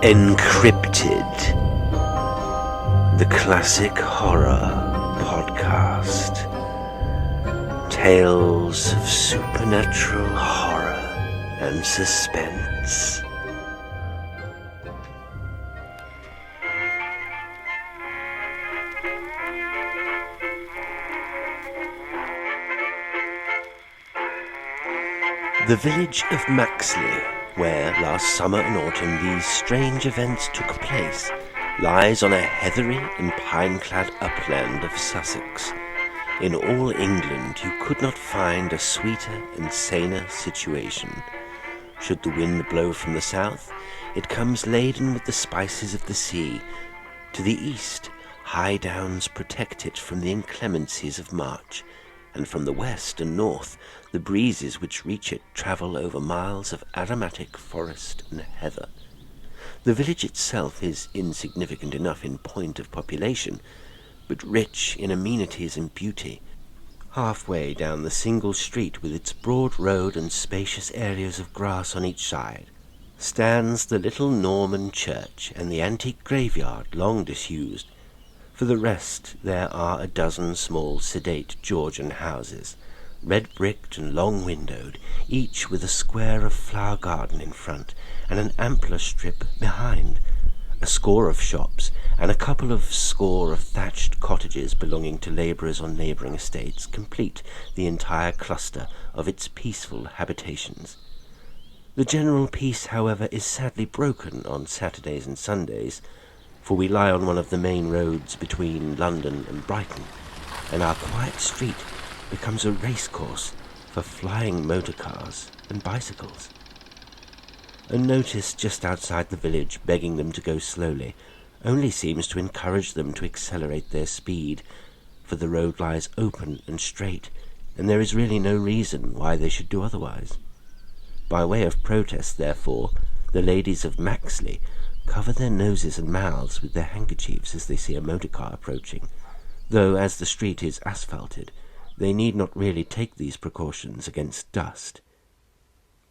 EnCrypted, the classic horror podcast. Tales of supernatural horror and suspense. The village of Maxley, where last summer and autumn these strange events took place, lies on a heathery and pine-clad upland of Sussex. In all England you could not find a sweeter and saner situation. Should the wind blow from the south, it comes laden with the spices of the sea. To the east, high downs protect it from the inclemencies of March, and from the west and north the breezes which reach it travel over miles of aromatic forest and heather. The village itself is insignificant enough in point of population, but rich in amenities and beauty. Halfway down the single street, with its broad road and spacious areas of grass on each side, stands the little Norman church and the antique graveyard, long disused. For the rest, there are a dozen small, sedate Georgian houses, red-bricked and long-windowed, each with a square of flower garden in front and an ampler strip behind. A score of shops and a couple of score of thatched cottages belonging to labourers on neighbouring estates complete the entire cluster of its peaceful habitations. The general peace, however, is sadly broken on Saturdays and Sundays, for we lie on one of the main roads between London and Brighton, and our quiet street becomes a racecourse for flying motor cars and bicycles. A notice just outside the village begging them to go slowly only seems to encourage them to accelerate their speed, for the road lies open and straight, and there is really no reason why they should do otherwise. By way of protest, therefore, the ladies of Maxley cover their noses and mouths with their handkerchiefs as they see a motor car approaching, though as the street is asphalted, they need not really take these precautions against dust.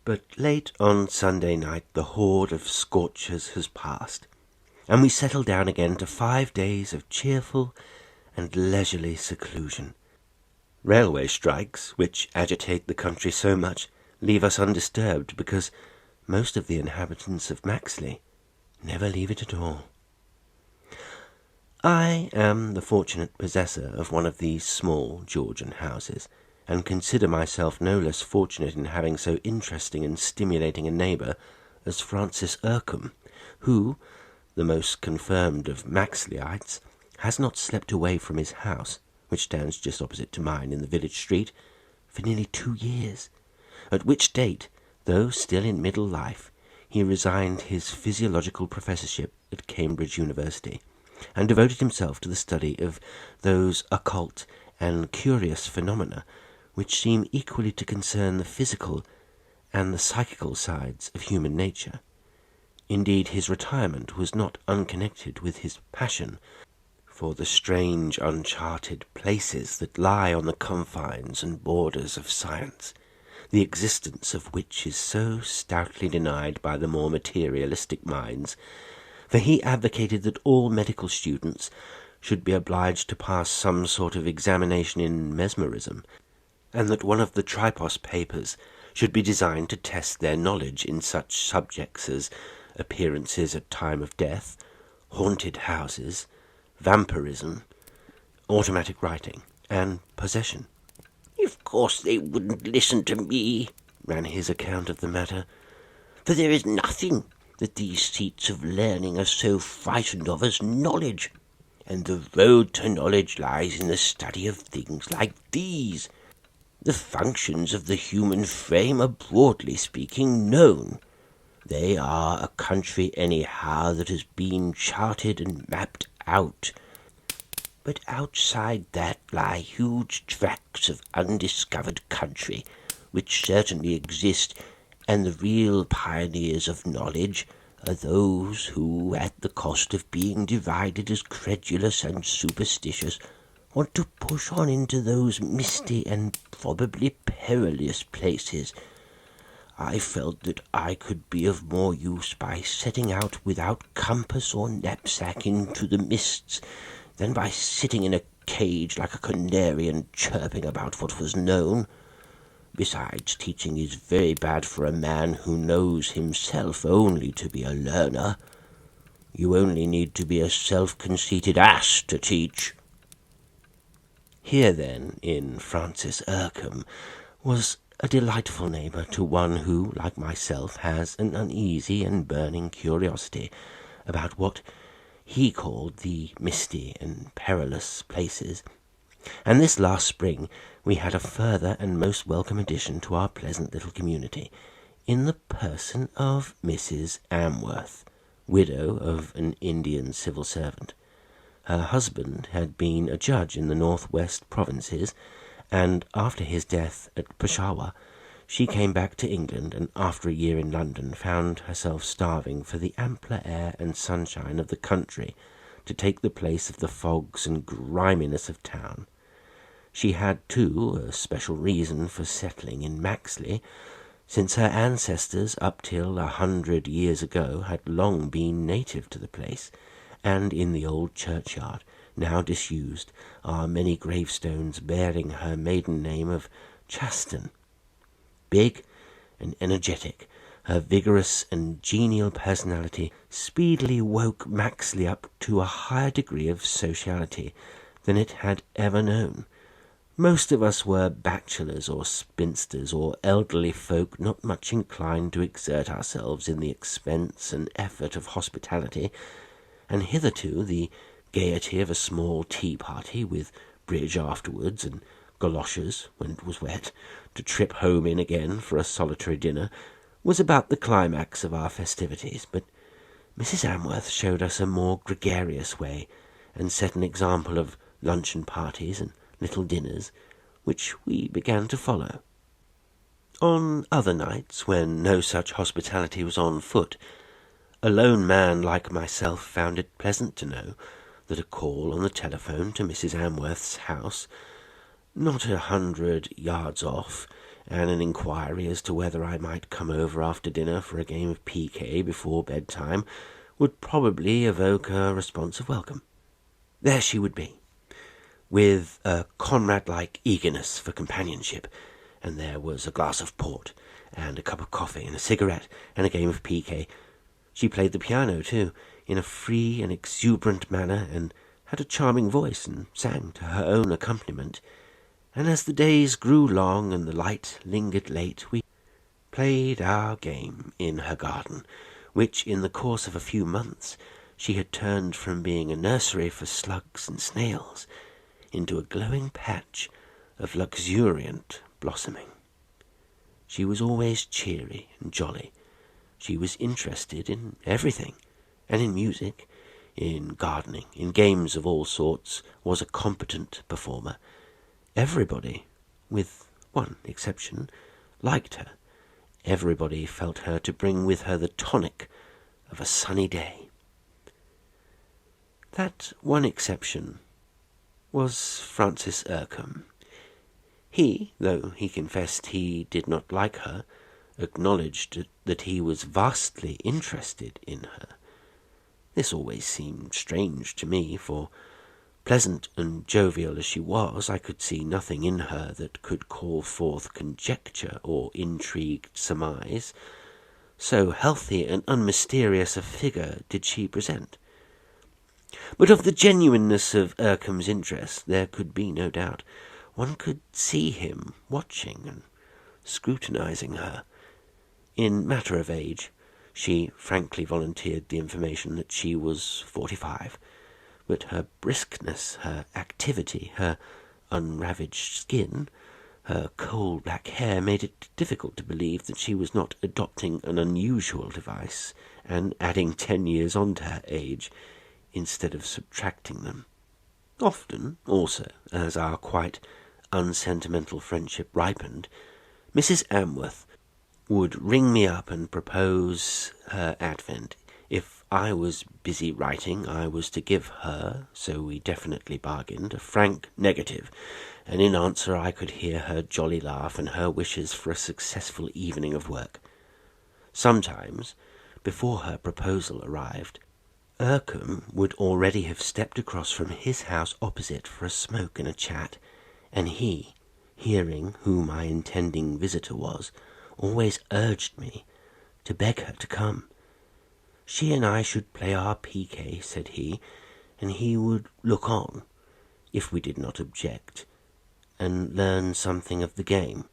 But late on Sunday night the horde of scorchers has passed, and we settle down again to 5 days of cheerful and leisurely seclusion. Railway strikes, which agitate the country so much, leave us undisturbed, because most of the inhabitants of Maxley never leave it at all. I am the fortunate possessor of one of these small Georgian houses, and consider myself no less fortunate in having so interesting and stimulating a neighbour as Professor Urcombe, who, the most confirmed of Maxleyites, has not slept away from his house, which stands just opposite to mine in the village street, for nearly 2 years, at which date, though still in middle life, he resigned his physiological professorship at Cambridge University, and devoted himself to the study of those occult and curious phenomena which seem equally to concern the physical and the psychical sides of human nature. Indeed, his retirement was not unconnected with his passion for the strange, uncharted places that lie on the confines and borders of science, the existence of which is so stoutly denied by the more materialistic minds, for he advocated that all medical students should be obliged to pass some sort of examination in mesmerism, and that one of the Tripos papers should be designed to test their knowledge in such subjects as appearances at time of death, haunted houses, vampirism, automatic writing, and possession. "Of course they wouldn't listen to me," ran his account of the matter, "for there is nothing that these seats of learning are so frightened of as knowledge, and the road to knowledge lies in the study of things like these. The functions of the human frame are, broadly speaking, known. They are a country anyhow that has been charted and mapped out. But outside that lie huge tracts of undiscovered country, which certainly exist, and the real pioneers of knowledge are those who, at the cost of being derided as credulous and superstitious, want to push on into those misty and probably perilous places. I felt that I could be of more use by setting out without compass or knapsack into the mists than by sitting in a cage like a canary and chirping about what was known. Besides, teaching is very bad for a man who knows himself only to be a learner. You only need to be a self-conceited ass to teach." Here, then, in Francis Urcombe, was a delightful neighbour to one who, like myself, has an uneasy and burning curiosity about what he called the misty and perilous places. And this last spring we had a further and most welcome addition to our pleasant little community, in the person of Mrs Amworth, widow of an Indian civil servant. Her husband had been a judge in the north-west provinces, and after his death at Peshawar, she came back to England, and after a year in London found herself starving for the ampler air and sunshine of the country to take the place of the fogs and griminess of town. She had, too, a special reason for settling in Maxley, since her ancestors up till 100 years ago had long been native to the place, and in the old churchyard, now disused, are many gravestones bearing her maiden name of Chaston. Big and energetic, her vigorous and genial personality speedily woke Maxley up to a higher degree of sociality than it had ever known. Most of us were bachelors or spinsters or elderly folk not much inclined to exert ourselves in the expense and effort of hospitality, and hitherto the gaiety of a small tea-party, with bridge afterwards, and goloshes, when it was wet, to trip home in again for a solitary dinner, was about the climax of our festivities. But Mrs Amworth showed us a more gregarious way, and set an example of luncheon parties and little dinners, which we began to follow. On other nights, when no such hospitality was on foot, a lone man like myself found it pleasant to know that a call on the telephone to Mrs Amworth's house, not 100 yards off, and an inquiry as to whether I might come over after dinner for a game of piquet before bedtime, would probably evoke a response of welcome. There she would be, with a comrade-like eagerness for companionship, and there was a glass of port, and a cup of coffee, and a cigarette, and a game of piquet. She played the piano, too, in a free and exuberant manner, and had a charming voice, and sang to her own accompaniment. And as the days grew long and the light lingered late, we played our game in her garden, which, in the course of a few months, she had turned from being a nursery for slugs and snails into a glowing patch of luxuriant blossoming. She was always cheery and jolly. She was interested in everything, and in music, in gardening, in games of all sorts, was a competent performer. Everybody, with one exception, liked her. Everybody felt her to bring with her the tonic of a sunny day. That one exception was Francis Urcombe. He, though he confessed he did not like her, acknowledged that he was vastly interested in her. This always seemed strange to me, for, pleasant and jovial as she was, I could see nothing in her that could call forth conjecture or intrigued surmise. So healthy and unmysterious a figure did she present. But of the genuineness of Urcombe's interest there could be no doubt. One could see him watching and scrutinizing her. In matter of age, she frankly volunteered the information that she was 45, but her briskness, her activity, her unravaged skin, her coal-black hair made it difficult to believe that she was not adopting an unusual device and adding 10 years on to her age instead of subtracting them. Often, also, as our quite unsentimental friendship ripened, Mrs Amworth would ring me up and propose her advent. If I was busy writing, I was to give her, so we definitely bargained, a frank negative, and in answer I could hear her jolly laugh and her wishes for a successful evening of work. Sometimes, before her proposal arrived, Urcombe would already have stepped across from his house opposite for a smoke and a chat, and he, hearing who my intending visitor was, always urged me to beg her to come. She and I should play our piquet, said he, and he would look on, if we did not object, and learn something of the game.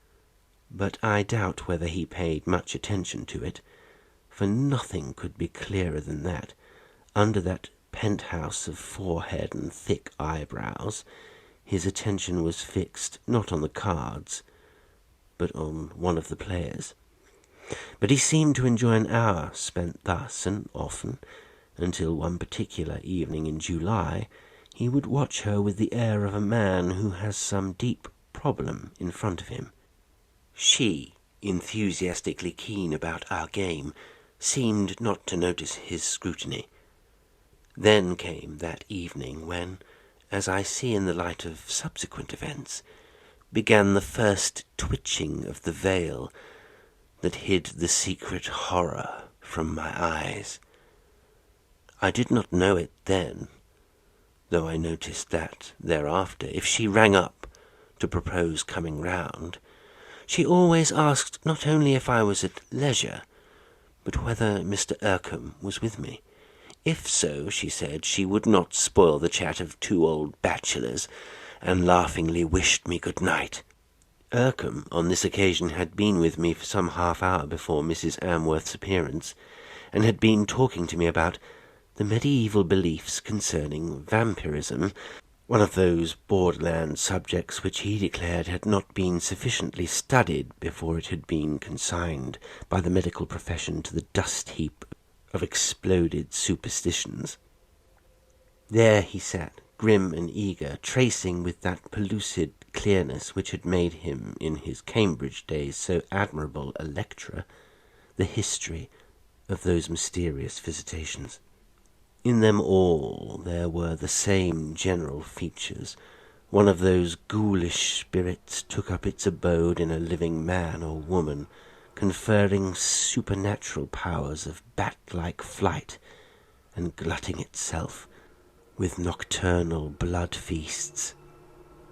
But I doubt whether he paid much attention to it, for nothing could be clearer than that, under that penthouse of forehead and thick eyebrows, his attention was fixed not on the cards, but on one of the players. But he seemed to enjoy an hour spent thus, and often, until one particular evening in July, he would watch her with the air of a man who has some deep problem in front of him. She, enthusiastically keen about our game, seemed not to notice his scrutiny. Then came that evening when, as I see in the light of subsequent events, began the first twitching of the veil that hid the secret horror from my eyes. I did not know it then, though I noticed that thereafter, if she rang up to propose coming round, she always asked not only if I was at leisure, but whether Mr. Urcombe was with me. If so, she said, she would not spoil the chat of two old bachelors, and laughingly wished me good night. Urcombe on this occasion had been with me for some half hour before Mrs. Amworth's appearance, and had been talking to me about the medieval beliefs concerning vampirism, one of those borderland subjects which he declared had not been sufficiently studied before it had been consigned by the medical profession to the dust-heap of exploded superstitions. There he sat, grim and eager, tracing with that pellucid clearness which had made him, in his Cambridge days, so admirable a lecturer, the history of those mysterious visitations. In them all there were the same general features. One of those ghoulish spirits took up its abode in a living man or woman, conferring supernatural powers of bat-like flight, and glutting itself with nocturnal blood feasts.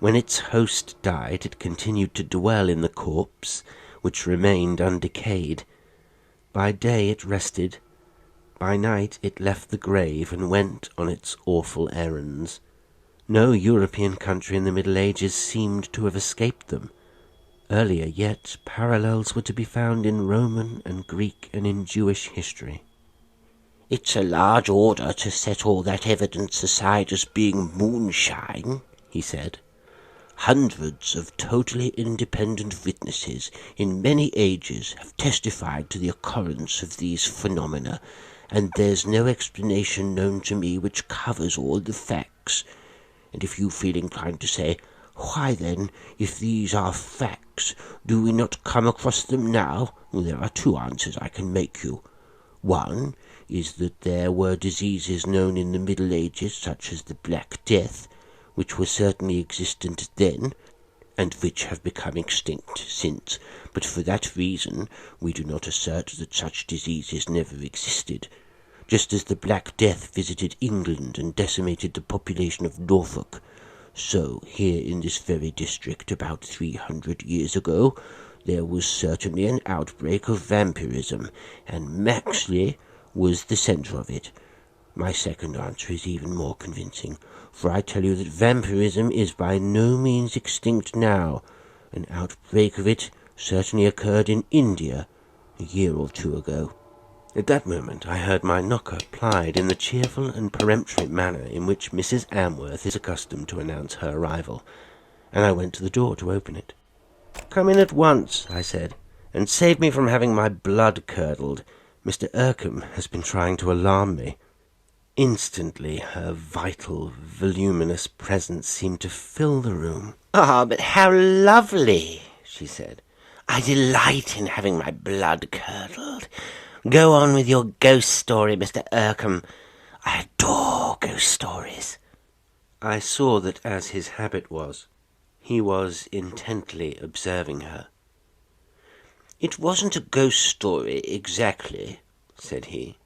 When its host died, it continued to dwell in the corpse, which remained undecayed. By day it rested, by night it left the grave and went on its awful errands. No European country in the Middle Ages seemed to have escaped them. Earlier yet, parallels were to be found in Roman and Greek and in Jewish history. "It's a large order to set all that evidence aside as being moonshine," he said. "Hundreds of totally independent witnesses in many ages have testified to the occurrence of these phenomena, and there's no explanation known to me which covers all the facts. And if you feel inclined to say, 'Why then, if these are facts, do we not come across them now?' there are two answers I can make you. One is that there were diseases known in the Middle Ages, such as the Black Death, which were certainly existent then, and which have become extinct since, but for that reason we do not assert that such diseases never existed. Just as the Black Death visited England and decimated the population of Norfolk, so here in this very district about 300 years ago there was certainly an outbreak of vampirism, and Maxley was the centre of it. My second answer is even more convincing, for I tell you that vampirism is by no means extinct now. An outbreak of it certainly occurred in India a year or two ago." At that moment I heard my knocker plied in the cheerful and peremptory manner in which Mrs. Amworth is accustomed to announce her arrival, and I went to the door to open it. "Come in at once," I said, "and save me from having my blood curdled. Mr. Urcombe has been trying to alarm me." Instantly her vital, voluminous presence seemed to fill the room. "Ah, but how lovely!" she said. "I delight in having my blood curdled. Go on with your ghost story, Mr. Urcombe. I adore ghost stories." I saw that, as his habit was, he was intently observing her. "It wasn't a ghost story exactly," said he.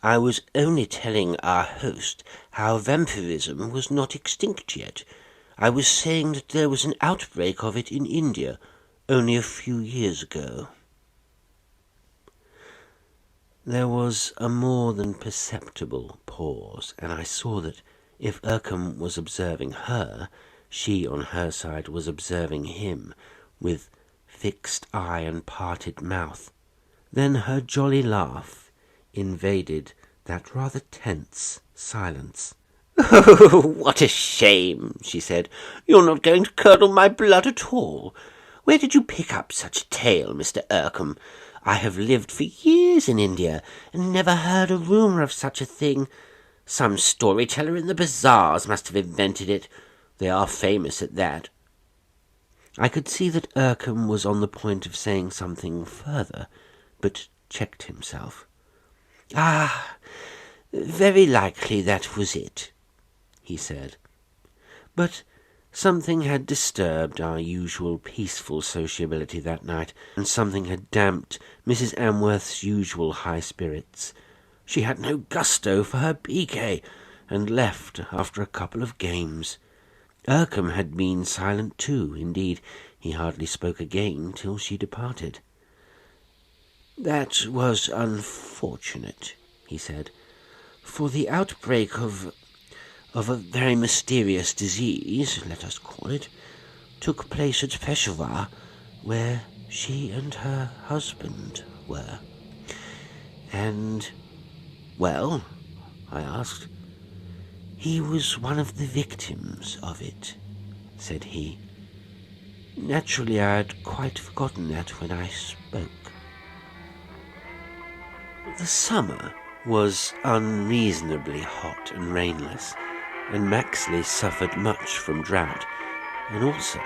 "I was only telling our host how vampirism was not extinct yet. I was saying that there was an outbreak of it in India only a few years ago." There was a more than perceptible pause, and I saw that if Urcombe was observing her, she on her side was observing him with fixed eye and parted mouth. Then her jolly laugh invaded that rather tense silence. "Oh, what a shame," she said. "You're not going to curdle my blood at all. Where did you pick up such a tale, Mr. Urcombe? I have lived for years in India, and never heard a rumour of such a thing. Some storyteller in the bazaars must have invented it. They are famous at that." I could see that Urcombe was on the point of saying something further, but checked himself. "Ah, very likely that was it," he said. But something had disturbed our usual peaceful sociability that night, and something had damped Mrs. Amworth's usual high spirits. She had no gusto for her piquet, and left after a couple of games. Urcombe had been silent too. Indeed, he hardly spoke again till she departed. "That was unfortunate," he said, "for the outbreak of a very mysterious disease, let us call it, took place at Peshawar, where she and her husband were." "And, well?" I asked. "He was one of the victims of it," said he. "Naturally, I had quite forgotten that when I spoke." The summer was unreasonably hot and rainless, and Maxley suffered much from drought, and also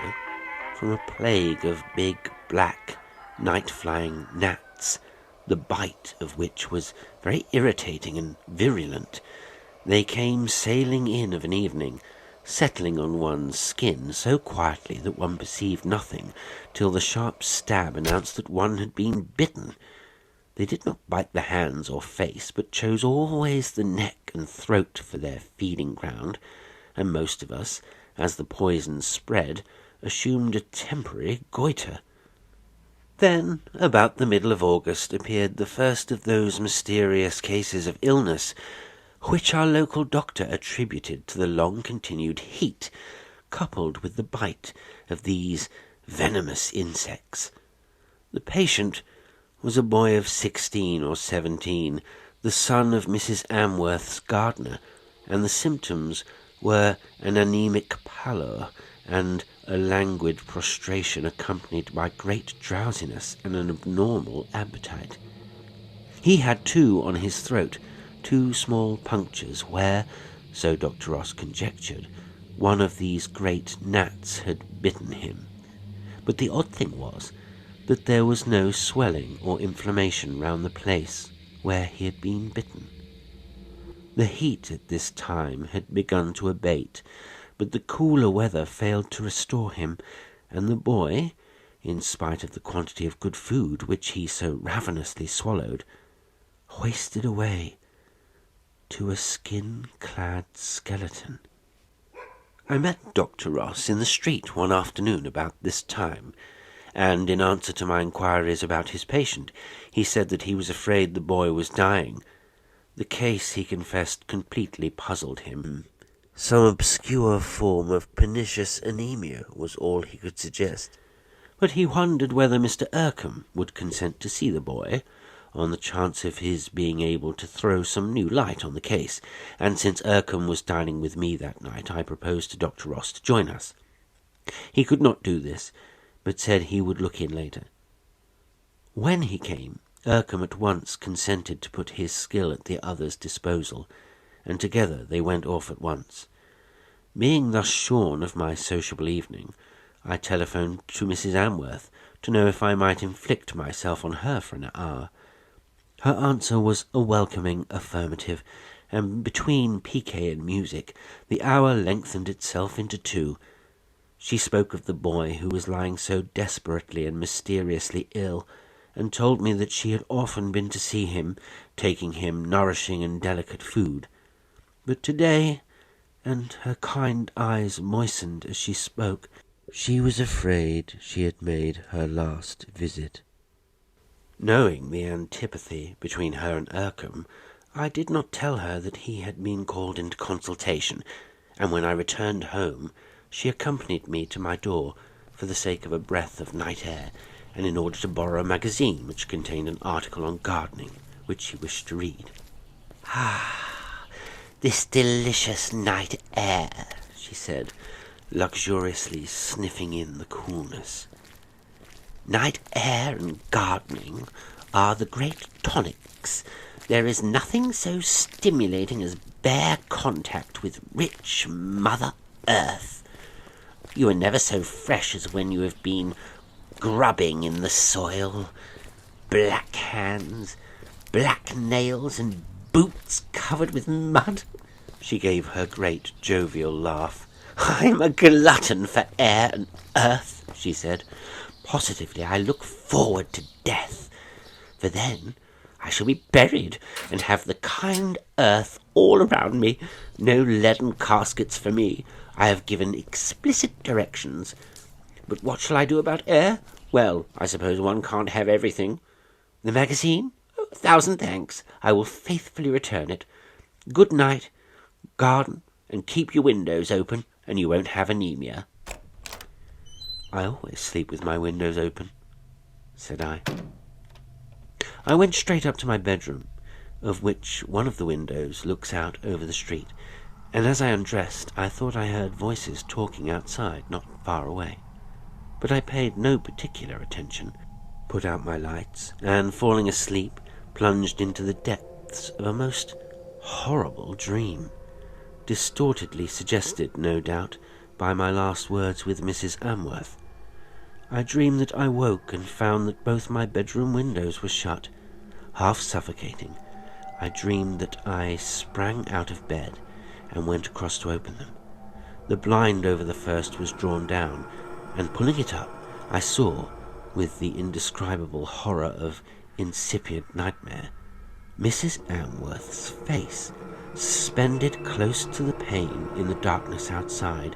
from a plague of big, black, night-flying gnats, the bite of which was very irritating and virulent. They came sailing in of an evening, settling on one's skin so quietly that one perceived nothing till the sharp stab announced that one had been bitten. They did not bite the hands or face, but chose always the neck and throat for their feeding ground, and most of us, as the poison spread, assumed a temporary goitre. Then, about the middle of August, appeared the first of those mysterious cases of illness which our local doctor attributed to the long-continued heat, coupled with the bite of these venomous insects. The patient was a boy of 16 or 17, the son of Mrs. Amworth's gardener, and the symptoms were an anemic pallor and a languid prostration accompanied by great drowsiness and an abnormal appetite. He had too on his throat 2 small punctures where, so Dr. Ross conjectured, one of these great gnats had bitten him. But the odd thing was that there was no swelling or inflammation round the place where he had been bitten. The heat at this time had begun to abate, but the cooler weather failed to restore him, and the boy, in spite of the quantity of good food which he so ravenously swallowed, wasted away to a skin-clad skeleton. I met Dr. Ross in the street one afternoon about this time, and in answer to my inquiries about his patient, he said that he was afraid the boy was dying. The case, he confessed, completely puzzled him. Some obscure form of pernicious anemia was all he could suggest. But he wondered whether Mr. Urcombe would consent to see the boy, on the chance of his being able to throw some new light on the case, and since Urcombe was dining with me that night, I proposed to Dr. Ross to join us. He could not do this, but said he would look in later. When he came, Urcombe at once consented to put his skill at the other's disposal, and together they went off at once. Being thus shorn of my sociable evening, I telephoned to Mrs. Amworth to know if I might inflict myself on her for an hour. Her answer was a welcoming affirmative, and between piquet and music, the hour lengthened itself into 2. She spoke of the boy who was lying so desperately and mysteriously ill, and told me that she had often been to see him, taking him nourishing and delicate food. But today, and her kind eyes moistened as she spoke, she was afraid she had made her last visit. Knowing the antipathy between her and Urcombe, I did not tell her that he had been called into consultation, and when I returned home, she accompanied me to my door for the sake of a breath of night air, and in order to borrow a magazine which contained an article on gardening, which she wished to read. "Ah, this delicious night air," she said, luxuriously sniffing in the coolness. "Night air and gardening are the great tonics. There is nothing so stimulating as bare contact with rich Mother Earth. You are never so fresh as when you have been grubbing in the soil. Black hands, black nails, and boots covered with mud." She gave her great jovial laugh. "I'm a glutton for air and earth," she said. "Positively, I look forward to death, for then I shall be buried and have the kind earth all around me. No leaden caskets for me. I have given explicit directions. But what shall I do about air? Well, I suppose one can't have everything. The magazine? Oh, 1,000 thanks. I will faithfully return it. Good night. Garden, and keep your windows open, and you won't have anemia." "I always sleep with my windows open," said I. I went straight up to my bedroom, of which one of the windows looks out over the street, and as I undressed I thought I heard voices talking outside, not far away. But I paid no particular attention, put out my lights, and falling asleep, plunged into the depths of a most horrible dream, distortedly suggested, no doubt, by my last words with Mrs Amworth. I dreamed that I woke and found that both my bedroom windows were shut. Half suffocating, I dreamed that I sprang out of bed and went across to open them. The blind over the first was drawn down, and pulling it up, I saw, with the indescribable horror of incipient nightmare, Mrs Amworth's face, suspended close to the pane in the darkness outside,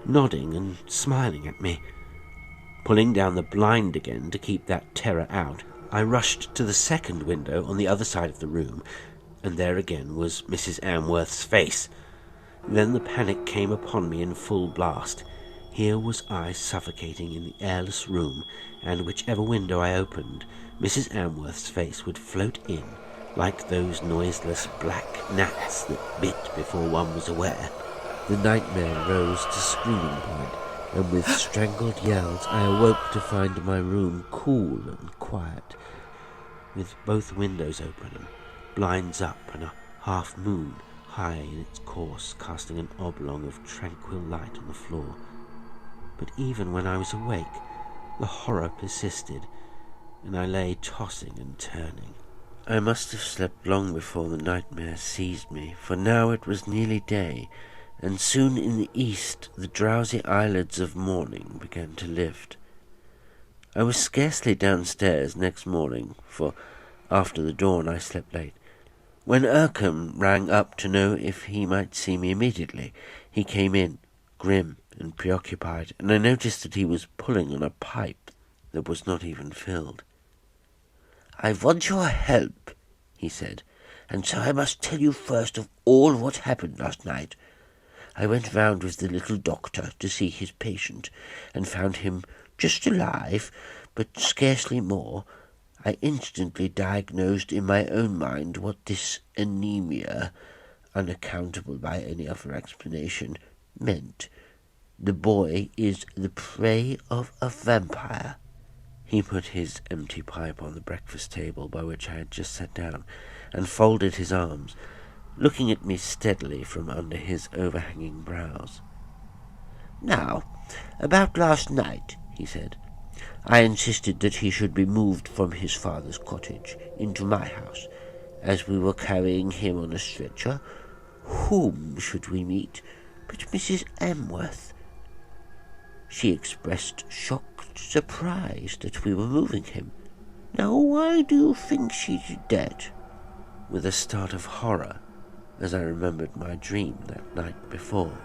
nodding and smiling at me. Pulling down the blind again to keep that terror out, I rushed to the second window on the other side of the room, and there again was Mrs Amworth's face. Then the panic came upon me in full blast. Here was I suffocating in the airless room, and whichever window I opened, Mrs Amworth's face would float in, like those noiseless black gnats that bit before one was aware. The nightmare rose to screaming point, and with strangled yells I awoke to find my room cool and quiet, with both windows open and blinds up, and a half-moon high in its course casting an oblong of tranquil light on the floor. But even when I was awake, the horror persisted, and I lay tossing and turning. I must have slept long before the nightmare seized me, for now it was nearly day, and soon in the east the drowsy eyelids of morning began to lift. I was scarcely downstairs next morning, for after the dawn I slept late. When Urcombe rang up to know if he might see me immediately, he came in, grim and preoccupied, and I noticed that he was pulling on a pipe that was not even filled. "I want your help," he said, "and so I must tell you first of all what happened last night. I went round with the little doctor to see his patient, and found him just alive, but scarcely more. I instantly diagnosed in my own mind what this anemia, unaccountable by any other explanation, meant. The boy is the prey of a vampire." He put his empty pipe on the breakfast table by which I had just sat down, and folded his arms, looking at me steadily from under his overhanging brows. "Now, about last night," he said. "I insisted that he should be moved from his father's cottage into my house. As we were carrying him on a stretcher, whom should we meet but Mrs Amworth? She expressed shocked surprise that we were moving him, Now why do you think she's dead? With a start of horror, as I remembered my dream that night before,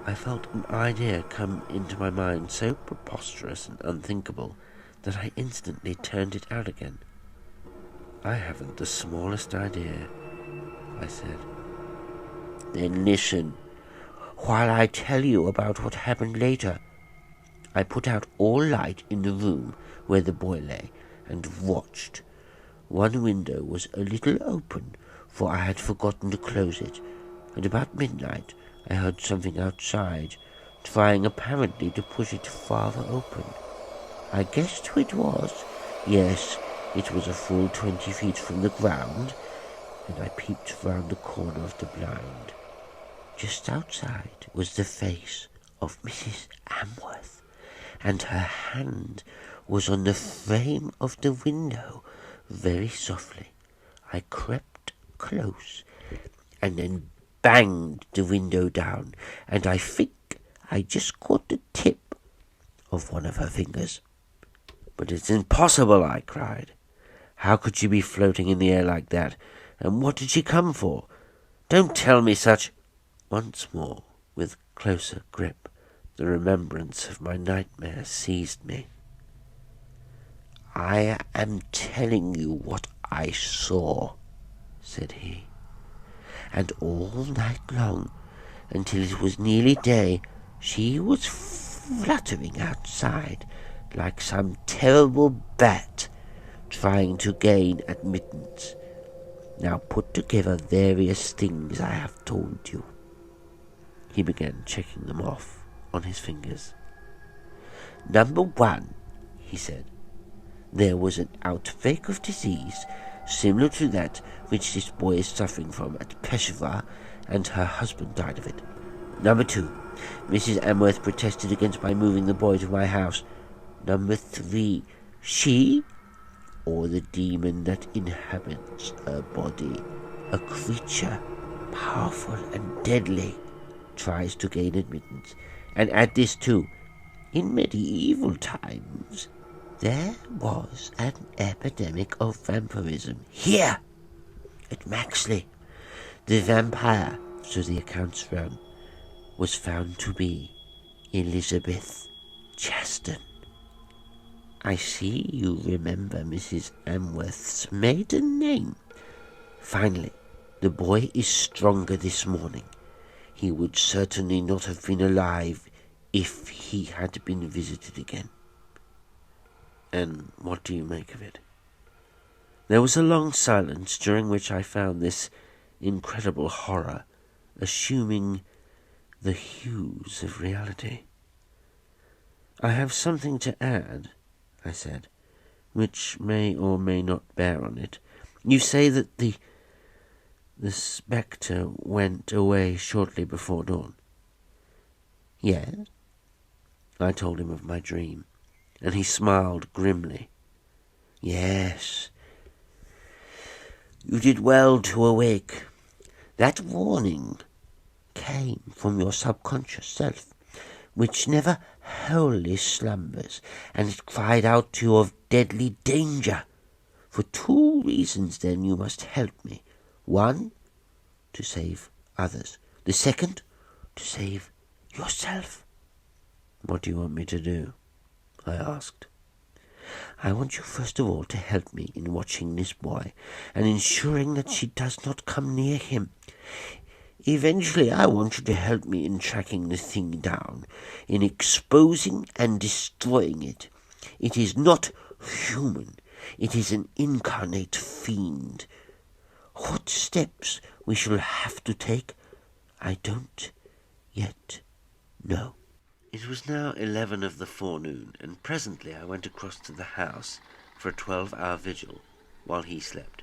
I felt an idea come into my mind so preposterous and unthinkable that I instantly turned it out again. I haven't the smallest idea, I said. Then listen, while I tell you about what happened later. I put out all light in the room where the boy lay and watched. One window was a little open, for I had forgotten to close it, and about midnight I heard something outside, trying apparently to push it farther open. I guessed who it was. Yes, it was a full 20 feet from the ground, and I peeped round the corner of the blind. Just outside was the face of Mrs Amworth, and her hand was on the frame of the window. Very softly I crept close, and then banged the window down, and I think I just caught the tip of one of her fingers. But it's impossible, I cried. How could she be floating in the air like that? And what did she come for? Don't tell me such... Once more, with closer grip, the remembrance of my nightmare seized me. I am telling you what I saw, said he. And all night long, until it was nearly day, she was fluttering outside like some terrible bat trying to gain admittance. Now put together various things I have told you. He began checking them off on his fingers. Number 1, he said. There was an outbreak of disease similar to that which this boy is suffering from at Peshawar, and her husband died of it. Number 2, Mrs Amworth protested against my moving the boy to my house. Number 3, she, or the demon that inhabits her body, a creature powerful and deadly, tries to gain admittance. And add this too, in medieval times there was an epidemic of vampirism here at Maxley. The vampire, so the accounts run, was found to be Elizabeth Chaston. I see you remember Mrs Amworth's maiden name. Finally, the boy is stronger this morning. He would certainly not have been alive if he had been visited again. And what do you make of it? There was a long silence, during which I found this incredible horror assuming the hues of reality. I have something to add, I said, which may or may not bear on it. You say that the spectre went away shortly before dawn. Yes. I told him of my dream, and he smiled grimly. Yes. You did well to awake. That warning came from your subconscious self, which never wholly slumbers, and it cried out to you of deadly danger. For 2 reasons, then, you must help me. 1, to save others. The second, to save yourself. What do you want me to do? I asked. I want you first of all to help me in watching this boy and ensuring that she does not come near him. Eventually, I want you to help me in tracking the thing down, in exposing and destroying it. It is not human. It is an incarnate fiend. What steps we shall have to take, I don't yet know. It was now 11 of the forenoon, and presently I went across to the house for a 12-hour vigil while he slept,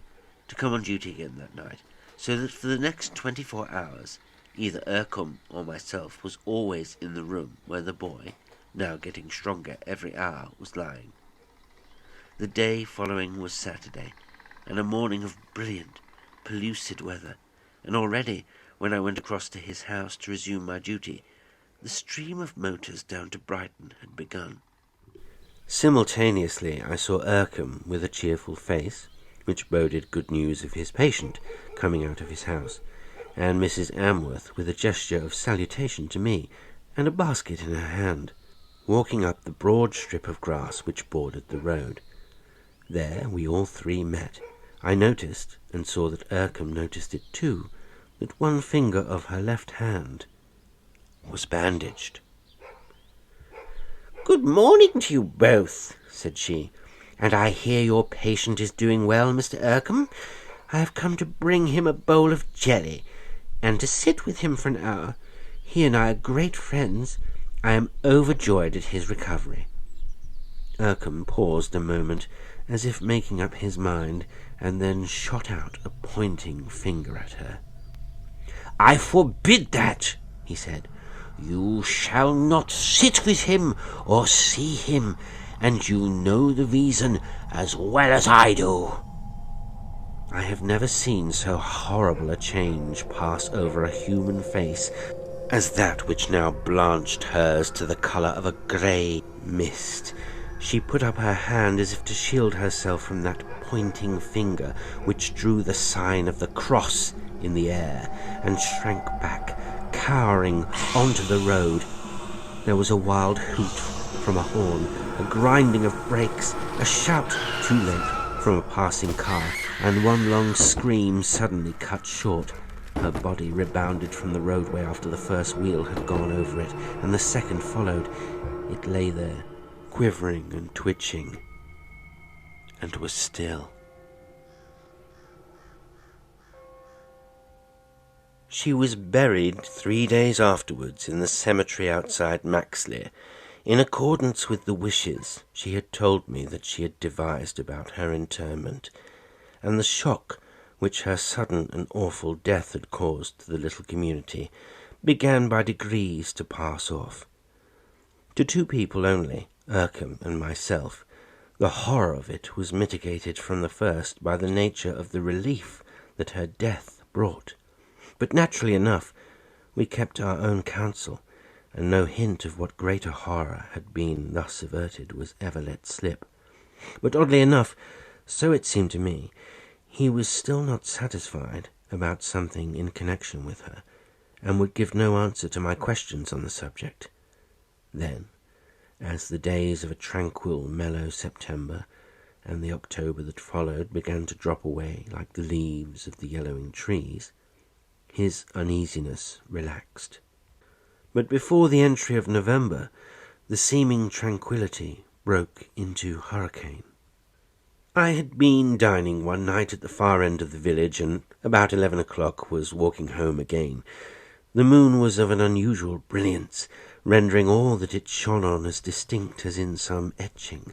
to come on duty again that night, so that for the next 24 hours either Urcombe or myself was always in the room where the boy, now getting stronger every hour, was lying. The day following was Saturday, and a morning of brilliant, pellucid weather, and already, when I went across to his house to resume my duty, the stream of motors down to Brighton had begun. Simultaneously I saw Urcombe with a cheerful face, which boded good news of his patient coming out of his house, and Mrs Amworth with a gesture of salutation to me, and a basket in her hand, walking up the broad strip of grass which bordered the road. There we all three met. I noticed, and saw that Urcombe noticed it too, that one finger of her left hand was bandaged. "Good morning to you both," said she. "And I hear your patient is doing well, Mr. Urcombe. I have come to bring him a bowl of jelly, and to sit with him for an hour. He and I are great friends. I am overjoyed at his recovery." Urcombe paused a moment, as if making up his mind, and then shot out a pointing finger at her. "I forbid that," he said. "You shall not sit with him or see him, and you know the reason as well as I do." I have never seen so horrible a change pass over a human face as that which now blanched hers to the colour of a grey mist. She put up her hand as if to shield herself from that pointing finger which drew the sign of the cross in the air, and shrank back, cowering onto the road. There was a wild hoot from a horn, a grinding of brakes, a shout, too late, from a passing car, and one long scream suddenly cut short. Her body rebounded from the roadway after the first wheel had gone over it, and the second followed. It lay there, quivering and twitching, and was still. She was buried 3 days afterwards in the cemetery outside Maxley, in accordance with the wishes she had told me that she had devised about her interment, and the shock which her sudden and awful death had caused to the little community began by degrees to pass off. To 2 people only, Urcombe and myself, the horror of it was mitigated from the first by the nature of the relief that her death brought. But naturally enough, we kept our own counsel, and no hint of what greater horror had been thus averted was ever let slip. But oddly enough, so it seemed to me, he was still not satisfied about something in connection with her, and would give no answer to my questions on the subject. Then, as the days of a tranquil, mellow September and the October that followed began to drop away like the leaves of the yellowing trees, his uneasiness relaxed. But before the entry of November, the seeming tranquillity broke into hurricane. I had been dining one night at the far end of the village, and about 11 o'clock was walking home again. The moon was of an unusual brilliance, rendering all that it shone on as distinct as in some etching.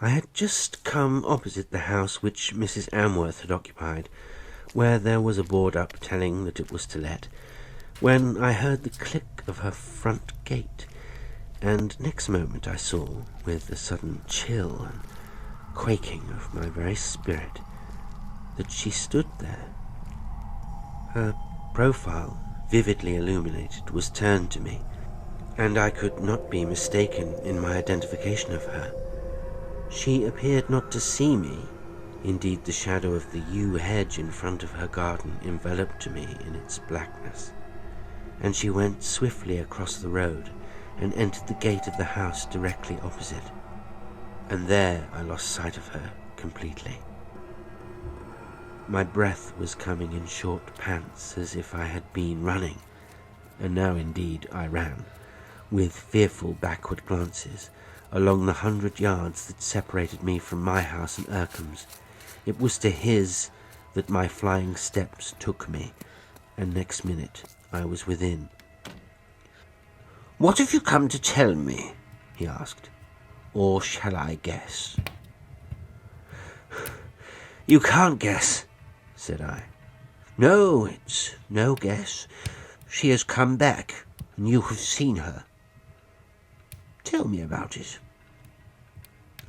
I had just come opposite the house which Mrs Amworth had occupied, where there was a board up telling that it was to let, when I heard the click of her front gate, and next moment I saw, with a sudden chill and quaking of my very spirit, that she stood there. Her profile, vividly illuminated, was turned to me, and I could not be mistaken in my identification of her. She appeared not to see me. Indeed, the shadow of the yew hedge in front of her garden enveloped me in its blackness, and she went swiftly across the road and entered the gate of the house directly opposite, and there I lost sight of her completely. My breath was coming in short pants as if I had been running, and now indeed I ran, with fearful backward glances, along the 100 yards that separated me from my house and Urcombe's. It was to his that my flying steps took me, and next minute I was within. "What have you come to tell me?" he asked. "Or shall I guess?" "You can't guess," said I. "No, it's no guess. She has come back, and you have seen her. Tell me about it."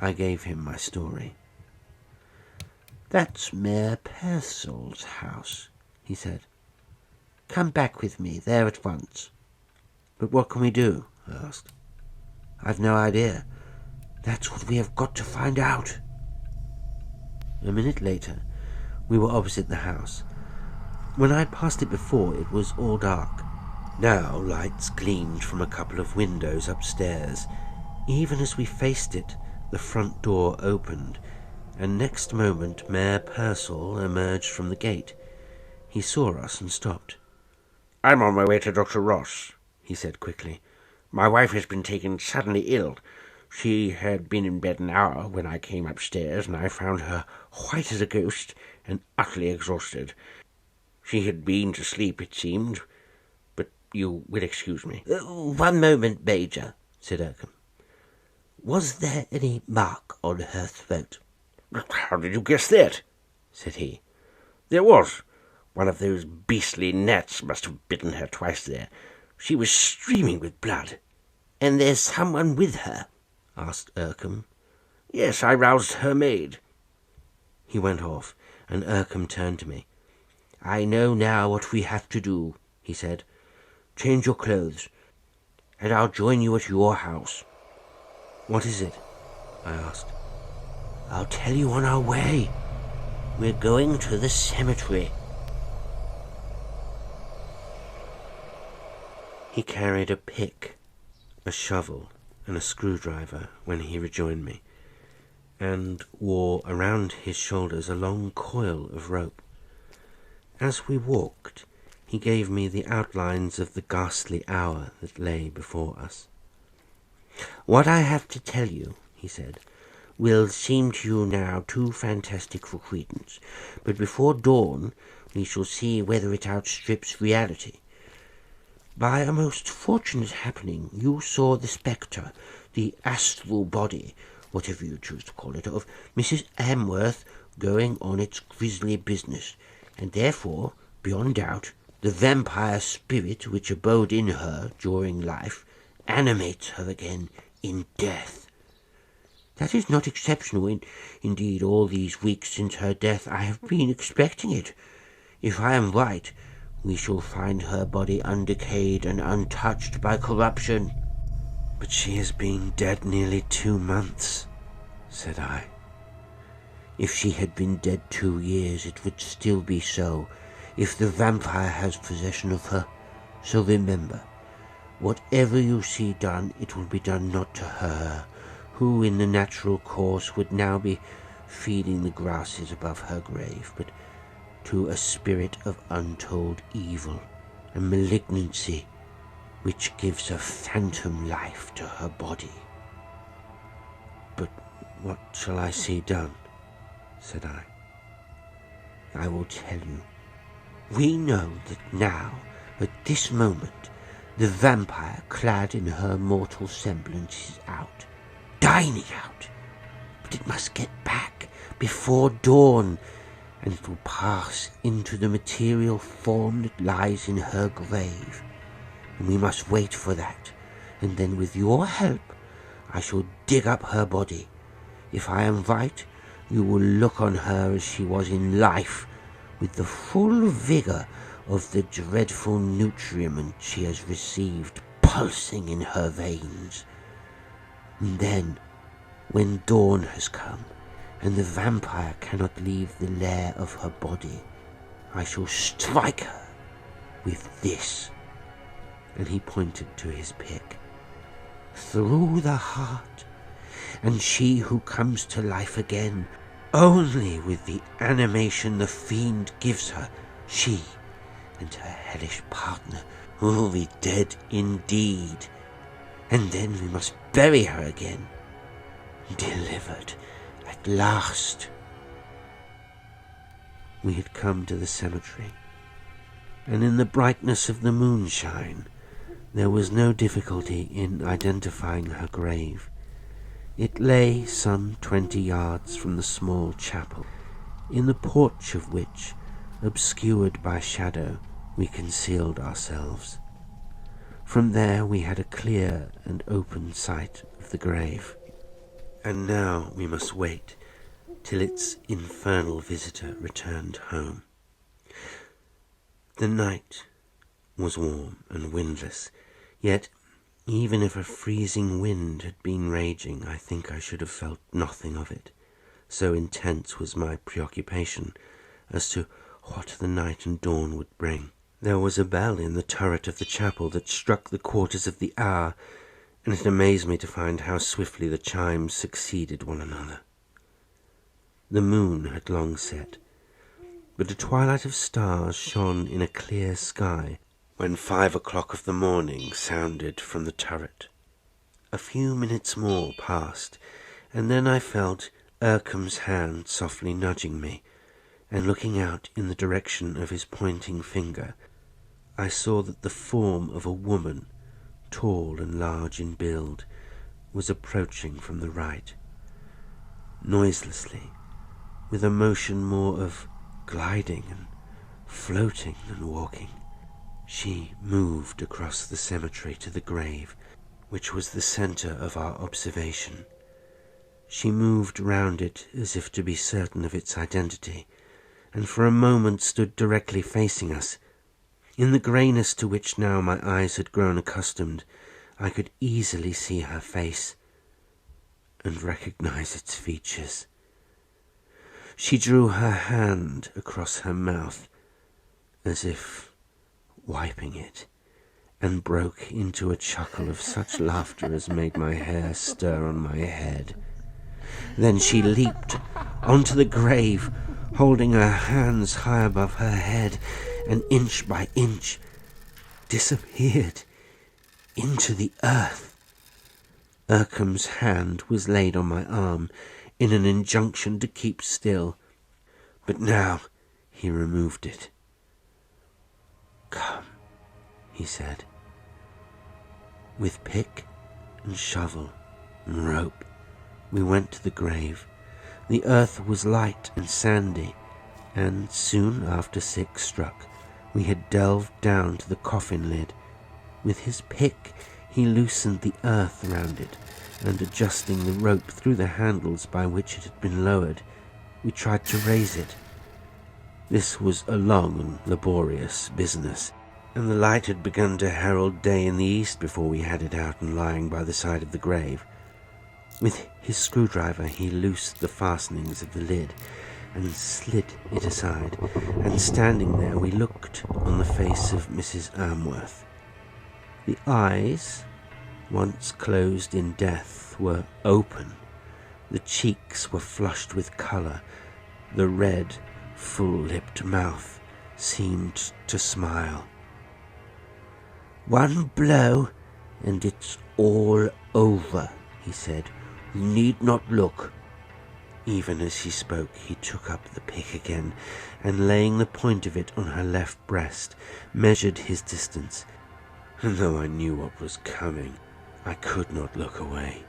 I gave him my story. "That's Mayor Purcell's house," he said. "Come back with me there at once." "But what can we do?" I asked. "I've no idea. That's what we have got to find out." A minute later, we were opposite the house. When I had passed it before, it was all dark. Now lights gleamed from a couple of windows upstairs. Even as we faced it, the front door opened, and next moment Mayor Purcell emerged from the gate. He saw us and stopped. "I'm on my way to Dr. Ross," he said quickly. "My wife has been taken suddenly ill. She had been in bed an hour when I came upstairs, and I found her white as a ghost and utterly exhausted. She had been to sleep, it seemed, but you will excuse me." "One moment, Major," said Urcombe. "Was there any mark on her throat?" "How did you guess that?" said he. "There was. One of those beastly gnats must have bitten her twice there. She was streaming with blood." "And there's someone with her?" asked Urcombe. "Yes, I roused her maid." He went off, and Urcombe turned to me. "I know now what we have to do," he said. "Change your clothes, and I'll join you at your house." "What is it?" I asked. "I'll tell you on our way. We're going to the cemetery." He carried a pick, a shovel, and a screwdriver when he rejoined me, and wore around his shoulders a long coil of rope. As we walked, he gave me the outlines of the ghastly hour that lay before us. "What I have to tell you," he said, "will seem to you now too fantastic for credence, but before dawn we shall see whether it outstrips reality. By a most fortunate happening, you saw the spectre, the astral body, whatever you choose to call it, of Mrs Amworth going on its grisly business, and therefore, beyond doubt, the vampire spirit which abode in her during life animates her again in death. That is not exceptional. Indeed, all these weeks since her death I have been expecting it. If I am right, we shall find her body undecayed and untouched by corruption." "But she has been dead nearly 2 months," said I. "If she had been dead 2 years, it would still be so, if the vampire has possession of her. So remember, whatever you see done, it will be done not to her, who in the natural course would now be feeding the grasses above her grave, but to a spirit of untold evil and malignancy, which gives a phantom life to her body." "But what shall I see done?" said I. "I will tell you. We know that now, at this moment, the vampire, clad in her mortal semblance, is out, dining out. But it must get back before dawn, and it will pass into the material form that lies in her grave. And we must wait for that, and then with your help I shall dig up her body. If I am right, you will look on her as she was in life, with the full vigour of the dreadful nutriment she has received pulsing in her veins. And then, when dawn has come, and the vampire cannot leave the lair of her body, I shall strike her with this," and he pointed to his pick, "through the heart, and she who comes to life again, only with the animation the fiend gives her, she and her hellish partner will be dead indeed, and then we must bury her again, delivered at last." We had come to the cemetery, and in the brightness of the moonshine there was no difficulty in identifying her grave. It lay some 20 yards from the small chapel, in the porch of which, obscured by shadow, we concealed ourselves. From there we had a clear and open sight of the grave. And now we must wait till its infernal visitor returned home. The night was warm and windless, yet Even if a freezing wind had been raging, I think I should have felt nothing of it. So intense was my preoccupation as to what the night and dawn would bring. There was a bell in the turret of the chapel that struck the quarters of the hour, and it amazed me to find how swiftly the chimes succeeded one another. The moon had long set, but a twilight of stars shone in a clear sky when 5 o'clock of the morning sounded from the turret. A few minutes more passed, and then I felt Urcombe's hand softly nudging me, and looking out in the direction of his pointing finger, I saw that the form of a woman, tall and large in build, was approaching from the right. Noiselessly, with a motion more of gliding and floating than walking, she moved across the cemetery to the grave, which was the centre of our observation. She moved round it as if to be certain of its identity, and for a moment stood directly facing us. In the greyness to which now my eyes had grown accustomed, I could easily see her face and recognize its features. She drew her hand across her mouth, as if wiping it, and broke into a chuckle of such laughter as made my hair stir on my head. Then she leaped onto the grave, holding her hands high above her head, and inch by inch disappeared into the earth. Urcombe's hand was laid on my arm in an injunction to keep still, but now he removed it. "Come," he said. With pick and shovel and rope, we went to the grave. The earth was light and sandy, and soon after 6 struck, we had delved down to the coffin lid. With his pick, he loosened the earth round it, and adjusting the rope through the handles by which it had been lowered, we tried to raise it. This was a long and laborious business, and the light had begun to herald day in the east before we had it out and lying by the side of the grave. With his screwdriver he loosed the fastenings of the lid and slid it aside, and standing there we looked on the face of Mrs Amworth. The eyes, once closed in death, were open. The cheeks were flushed with colour. The red, full-lipped mouth seemed to smile. "One blow, and it's all over," he said. "You need not look." Even as he spoke, he took up the pick again, and laying the point of it on her left breast, measured his distance. And though I knew what was coming, I could not look away.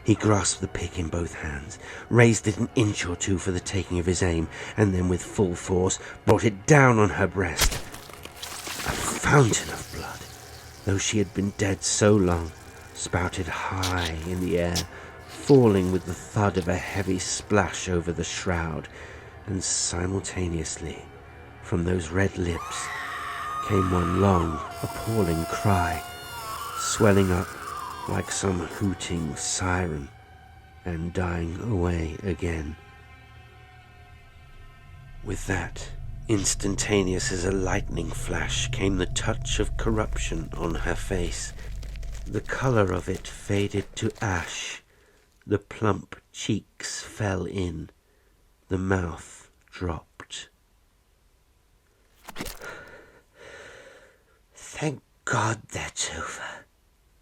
He grasped the pick in both hands, raised it an inch or two for the taking of his aim, and then with full force brought it down on her breast. A fountain of blood, though she had been dead so long, spouted high in the air, falling with the thud of a heavy splash over the shroud, and simultaneously, from those red lips, came one long, appalling cry, swelling up like some hooting siren, and dying away again. With that, instantaneous as a lightning flash, came the touch of corruption on her face. The colour of it faded to ash, the plump cheeks fell in, the mouth dropped. "Thank God that's over,"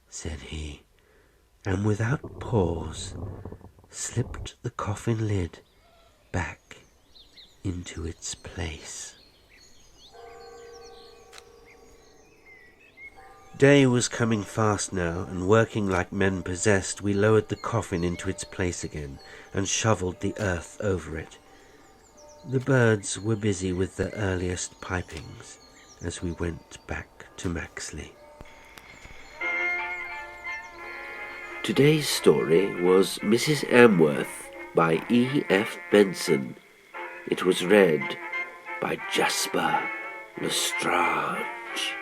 said he, and without pause slipped the coffin lid back into its place. Day was coming fast now, and working like men possessed, we lowered the coffin into its place again and shovelled the earth over it. The birds were busy with their earliest pipings as we went back to Maxley. Today's story was Mrs Amworth by E.F. Benson. It was read by Jasper L'Estrange.